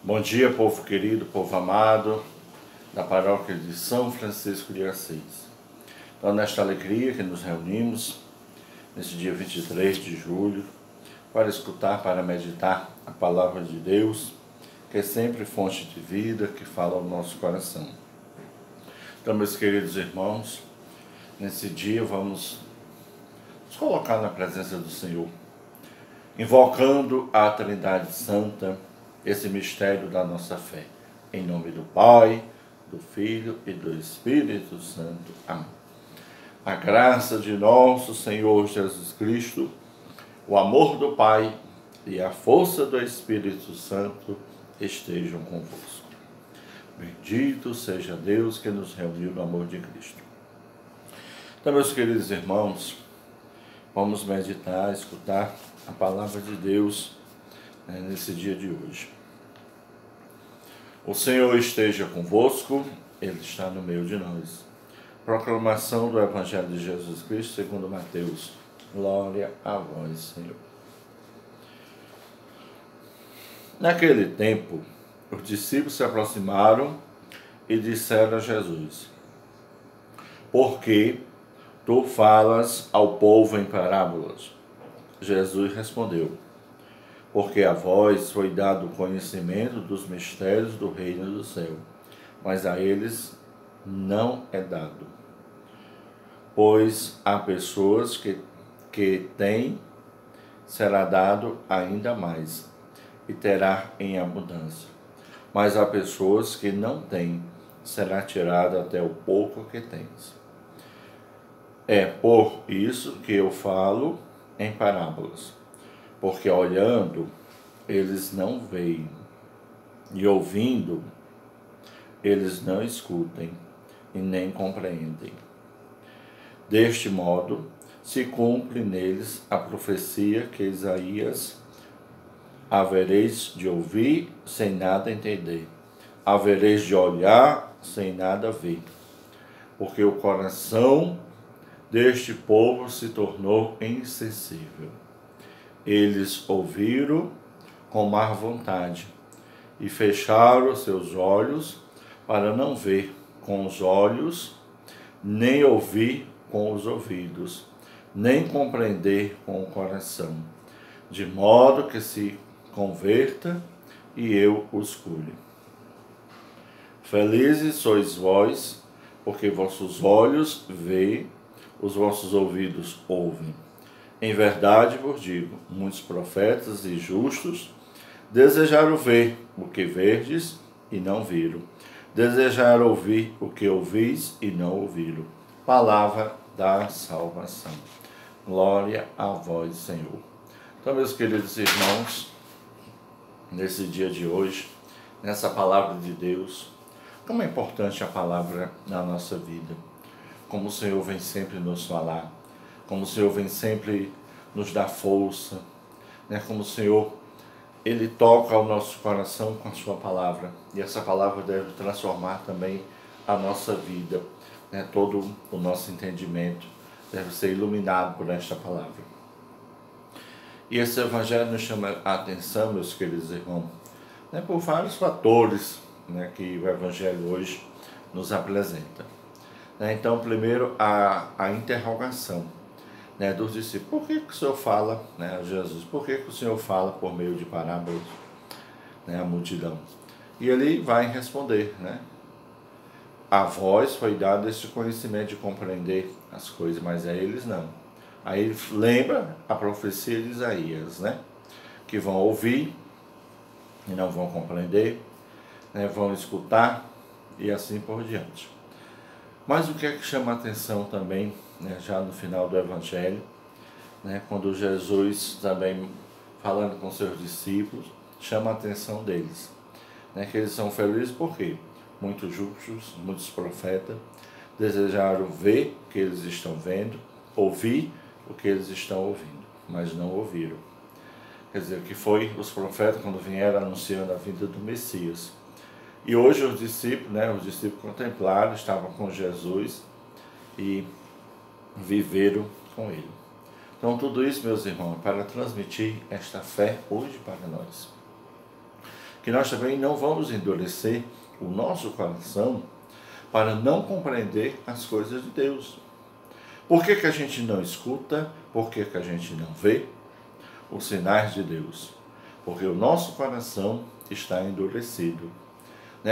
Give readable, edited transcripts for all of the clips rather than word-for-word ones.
Bom dia, povo querido, povo amado, da paróquia de São Francisco de Assis. Então, nesta alegria que nos reunimos, nesse dia 23 de julho, para escutar, para meditar a palavra de Deus, que é sempre fonte de vida, que fala ao nosso coração. Então, meus queridos irmãos, nesse dia vamos nos colocar na presença do Senhor, invocando a Trindade Santa, esse mistério da nossa fé. Em nome do Pai, do Filho e do Espírito Santo. Amém. A graça de nosso Senhor Jesus Cristo, o amor do Pai e a força do Espírito Santo estejam convosco. Bendito seja Deus que nos reuniu no amor de Cristo. Então, meus queridos irmãos, vamos meditar, escutar a palavra de Deus nesse dia de hoje. O Senhor esteja convosco, Ele está no meio de nós. Proclamação do Evangelho de Jesus Cristo segundo Mateus. Glória a vós, Senhor. Naquele tempo, os discípulos se aproximaram e disseram a Jesus: Por que tu falas ao povo em parábolas? Jesus respondeu: Porque a vós foi dado o conhecimento dos mistérios do reino do céu, mas a eles não é dado. Pois há pessoas que têm, será dado ainda mais, e terá em abundância. Mas há pessoas que não têm, será tirado até o pouco que tens. É por isso que eu falo em parábolas, porque olhando, eles não veem, e ouvindo, eles não escutem, e nem compreendem. Deste modo, se cumpre neles a profecia que Isaías: havereis de ouvir sem nada entender, havereis de olhar sem nada ver, porque o coração deste povo se tornou insensível. Eles ouviram com má vontade e fecharam seus olhos para não ver com os olhos, nem ouvir com os ouvidos, nem compreender com o coração, de modo que se converta e eu os cure. Felizes sois vós, porque vossos olhos veem, os vossos ouvidos ouvem. Em verdade vos digo, muitos profetas e justos desejaram ver o que verdes e não viram, desejaram ouvir o que ouvis e não ouviram. Palavra da salvação. Glória a vós, Senhor. Então, meus queridos irmãos, nesse dia de hoje, nessa palavra de Deus, como é importante a palavra na nossa vida, como o Senhor vem sempre nos falar, como o Senhor vem sempre nos dar força, como o Senhor, Ele toca o nosso coração com a sua palavra, e essa palavra deve transformar também a nossa vida, todo o nosso entendimento deve ser iluminado por esta palavra. E esse Evangelho nos chama a atenção, meus queridos irmãos, por vários fatores que o Evangelho hoje nos apresenta. Então, primeiro, a interrogação dos discípulos. Por que o Senhor fala, a Jesus, por que o Senhor fala por meio de parábolas, a multidão? E ele vai responder, a vós foi dado esse conhecimento de compreender as coisas, mas a eles não. Aí ele lembra a profecia de Isaías, que vão ouvir e não vão compreender, vão escutar e assim por diante. Mas o que é que chama a atenção também, já no final do Evangelho, quando Jesus também, falando com seus discípulos, chama a atenção deles, que eles são felizes porque muitos justos, muitos profetas, desejaram ver o que eles estão vendo, ouvir o que eles estão ouvindo, mas não ouviram. Quer dizer, que foi os profetas quando vieram anunciando a vinda do Messias. E hoje os discípulos contemplaram, estavam com Jesus e viveram com Ele. Então tudo isso, meus irmãos, para transmitir esta fé hoje para nós. que nós também não vamos endurecer o nosso coração para não compreender as coisas de Deus. Por que a gente não escuta? Por que a gente não vê os sinais de Deus? Porque o nosso coração está endurecido.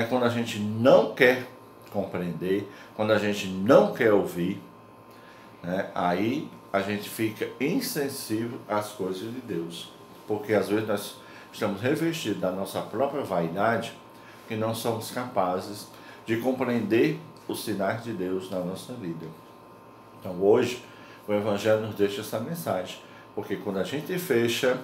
Quando a gente não quer compreender, quando a gente não quer ouvir, aí a gente fica insensível às coisas de Deus. Porque às vezes nós estamos revestidos da nossa própria vaidade que não somos capazes de compreender os sinais de Deus na nossa vida. Então hoje o Evangelho nos deixa essa mensagem, porque quando a gente fecha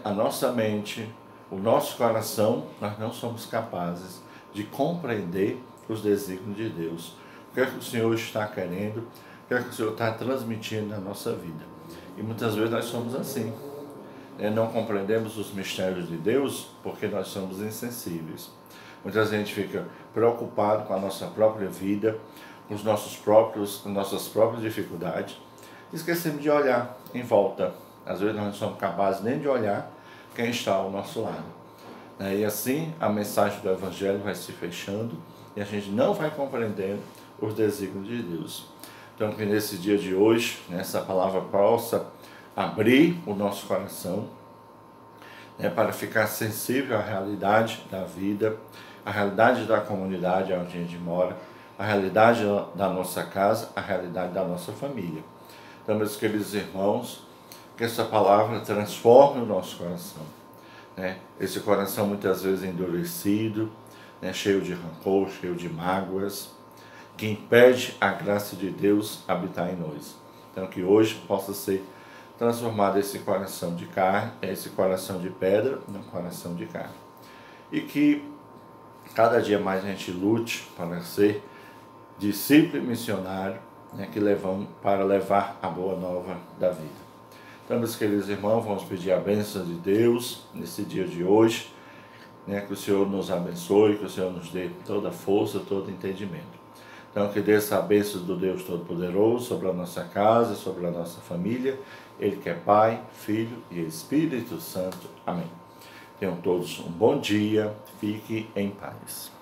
a nossa mente, o nosso coração, nós não somos capazes de compreender os desígnios de Deus. O que é que o Senhor está querendo, o que é que o Senhor está transmitindo na nossa vida. E muitas vezes nós somos assim. Não compreendemos os mistérios de Deus porque nós somos insensíveis. Muitas vezes a gente fica preocupado com a nossa própria vida, com as nossas próprias dificuldades. Esquecemos de olhar em volta. Às vezes nós não somos capazes nem de olhar quem está ao nosso lado. E assim a mensagem do Evangelho vai se fechando e a gente não vai compreendendo os desígnios de Deus. Então que nesse dia de hoje, essa palavra possa abrir o nosso coração para ficar sensível à realidade da vida, à realidade da comunidade onde a gente mora, à realidade da nossa casa, à realidade da nossa família. Então, meus queridos irmãos, que essa palavra transforme o nosso coração. Esse coração muitas vezes endurecido, cheio de rancor, cheio de mágoas, que impede a graça de Deus habitar em nós. Então que hoje possa ser transformado esse coração de carne, esse coração de pedra, num coração de carne. E que cada dia mais a gente lute para ser discípulo e missionário, que levamos para levar a boa nova da vida. Então, meus queridos irmãos, vamos pedir a bênção de Deus nesse dia de hoje, que o Senhor nos abençoe, que o Senhor nos dê toda a força, todo entendimento. Então, que desça a bênção do Deus Todo-Poderoso sobre a nossa casa, sobre a nossa família, Ele que é Pai, Filho e Espírito Santo. Amém. Tenham todos um bom dia, fique em paz.